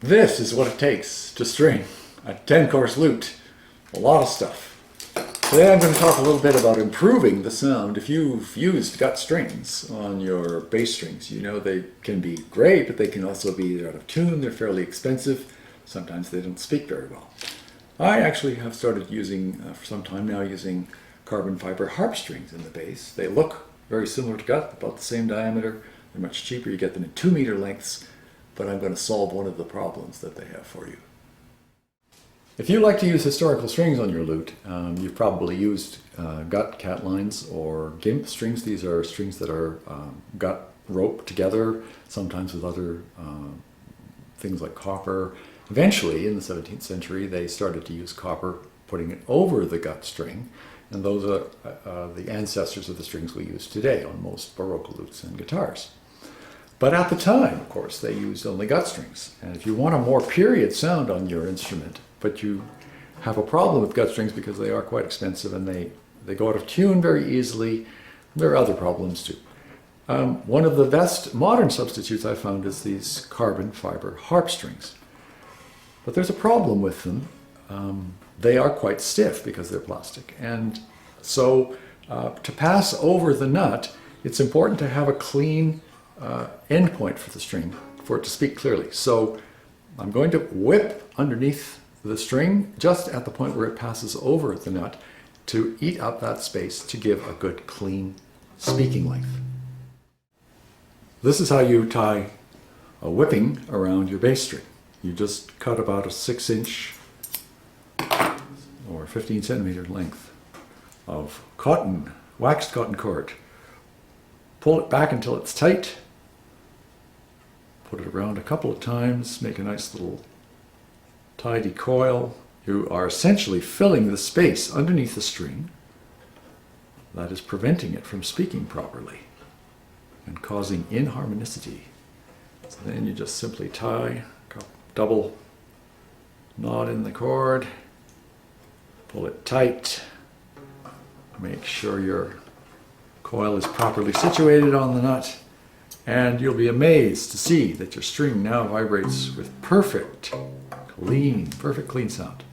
This is what it takes to string a 10-course lute. A lot of stuff. Today I'm going to talk a little bit about improving the sound. If you've used gut strings on your bass strings, you know they can be great, but they can also be out of tune. They're fairly expensive. Sometimes they don't speak very well. I actually have started using, for some time now, using carbon fiber harp strings in the bass. They look very similar to gut, about the same diameter. They're much cheaper. You get them in 2-meter lengths, but I'm going to solve one of the problems that they have for you. If you like to use historical strings on your lute, you've probably used gut cat lines or gimp strings. These are strings that are gut roped together, sometimes with other things like copper. Eventually, in the 17th century, they started to use copper, putting it over the gut string, and those are the ancestors of the strings we use today on most Baroque lutes and guitars. But at the time, of course, they used only gut strings. And if you want a more period sound on your instrument, but you have a problem with gut strings because they are quite expensive and they go out of tune very easily, there are other problems too. One of the best modern substitutes I found is these carbon fiber harp strings. But there's a problem with them. They are quite stiff because they're plastic. And so to pass over the nut, it's important to have a clean end point for the string for it to speak clearly. So I'm going to whip underneath the string just at the point where it passes over the nut to eat up that space to give a good clean speaking length. This is how you tie a whipping around your bass string. You just cut about a 6-inch or 15-centimeter length of cotton, waxed cotton cord. Pull it back until it's tight. Put it around a couple of times, make a nice little tidy coil. You are essentially filling the space underneath the string that is preventing it from speaking properly and causing inharmonicity. So then you just simply tie a double knot in the cord, pull it tight, make sure your coil is properly situated on the nut, and you'll be amazed to see that your string now vibrates with perfect clean sound.